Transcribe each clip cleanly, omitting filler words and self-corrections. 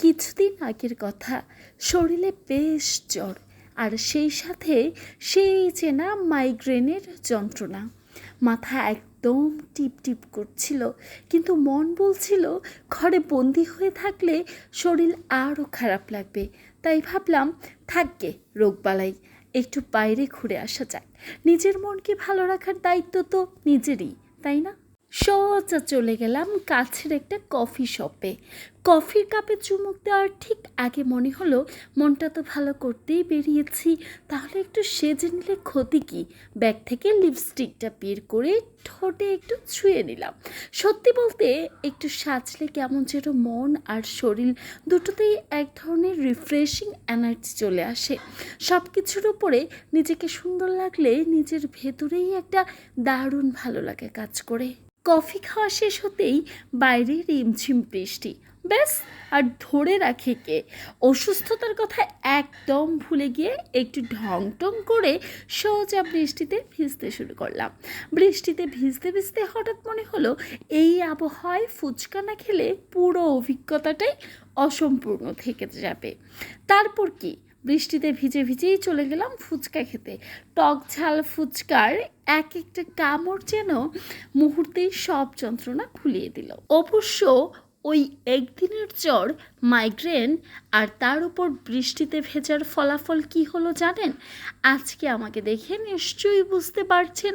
কিছুদিন আগের কথা, শরীরে বেশ জ্বর, আর সেই সাথে সেই চেনা মাইগ্রেনের যন্ত্রণা। মাথা একদম টিপ টিপ করছিল, কিন্তু মন বলছিল ঘরে বন্দি হয়ে থাকলে শরীর আরও খারাপ লাগবে। তাই ভাবলাম থাকবে রোগবালাই, একটু বাইরে ঘুরে আসা যাক। নিজের মনকে ভালো রাখার দায়িত্ব তো নিজেরই, তাই না? সোজা চলে গেলাম কাছের একটা কফি শপে। কফির কাপে চুমুক দেওয়ার ঠিক আগে মনে হলো মনটা তো ভালো করতেই বেরিয়েছি, তাহলে একটু সেজে নিলে ক্ষতি কি। ব্যাগ থেকে লিপস্টিকটা বের করে ঠোঁটে একটু ছুঁয়ে নিলাম। সত্যি বলতে একটু সাজলে কেমন যেন মন আর শরীর দুটোতেই এক ধরনের রিফ্রেশিং এনার্জি চলে আসে। সব কিছুর উপরে নিজেকে সুন্দর লাগলে নিজের ভেতরেই একটা দারুণ ভালো লাগে কাজ করে। কফি খাওয়া শেষ হতেই বাইরে রিমঝিম বৃষ্টি, ব্যাস আর ধরে রাখে কে। অসুস্থতার কথা একদম ভুলে গিয়ে একটু ঢং টং করে সোজা বৃষ্টিতে ভিজতে শুরু করলাম। বৃষ্টিতে ভিজতে ভিজতে হঠাৎ মনে হলো এই আবহাওয়ায় ফুচকা না খেলে পুরো অভিজ্ঞতাটাই অসম্পূর্ণ থেকে যাবে। তারপর কি, বৃষ্টিতে ভিজে ভিজেই চলে গেলাম ফুচকা খেতে। টক ঝাল ফুচকার এক একটা কামড় যেন মুহূর্তেই সব যন্ত্রণা ভুলিয়ে দিল। অবশ্য ওই একদিনের জ্বর, মাইগ্রেন আর তার উপর বৃষ্টিতে ভেজার ফলাফল কি হলো জানেন? আজকে আমাকে দেখে নিশ্চয়ই বুঝতে পারছেন।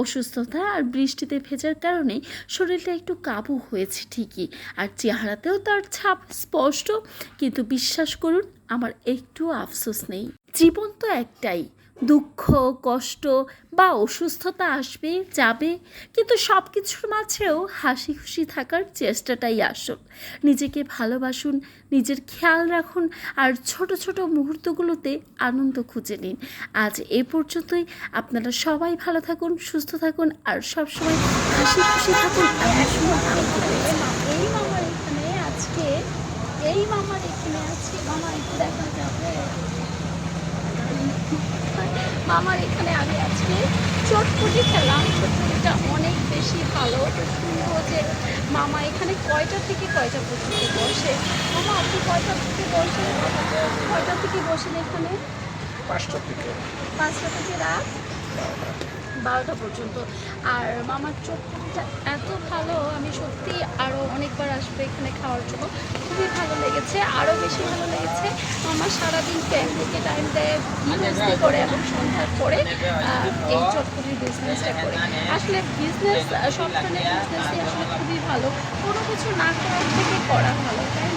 অসুস্থতা আর বৃষ্টিতে ভেজার কারণে শরীরটা একটু কাবু হয়েছে ঠিকই, আর চেহারাতেও তার ছাপ স্পষ্ট। কিন্তু বিশ্বাস করুন, আমার একটু আফসোস নেই। জীবন তো একটাই, দুঃখ কষ্ট বা অসুস্থতা আসবে যাবে, কিন্তু সব কিছুর মাঝেও হাসি খুশি থাকার চেষ্টাটাই আসল। নিজেকে ভালোবাসুন, নিজের খেয়াল রাখুন, আর ছোট ছোট মুহূর্তগুলোতে আনন্দ খুঁজে নিন। আজ এ পর্যন্তই। আপনারা সবাই ভালো থাকুন, সুস্থ থাকুন, আর সবসময় হাসি খুশি থাকুন। এই মামার এখানে আজকে মামা একটু দেখা যাবে। মামার এখানে আমি আজকে চটপটি খেলাম। চটপটিটা অনেক বেশি ভালো। তো শুনবো যে মামা এখানে কয়টা থেকে কয়টা পর্যন্ত বসে। মামা আপনি কয়টা থেকে বসেন? কয়টা থেকে বসেন এখানে? 5টা থেকে 5টা থেকে রাত 12টা পর্যন্ত। আর মামার চটপটিটা এত ভালো, আমি সত্যি আরও অনেকবার আসবো এখানে খাওয়ার জন্য। খুবই ভালো লেগেছে, আরও বেশি ভালো লেগেছে। মামা সারাদিন ফ্যামিলিকে টাইম দেয়, বিজনেস করে এবং সন্ধ্যার পরে এই চটপটির বিজনেসটা করে। আসলে বিজনেস, সব ধরনের বিজনেসই আসলে খুবই ভালো, কোনো কিছু না করার থেকে করা ভালো, তাই না?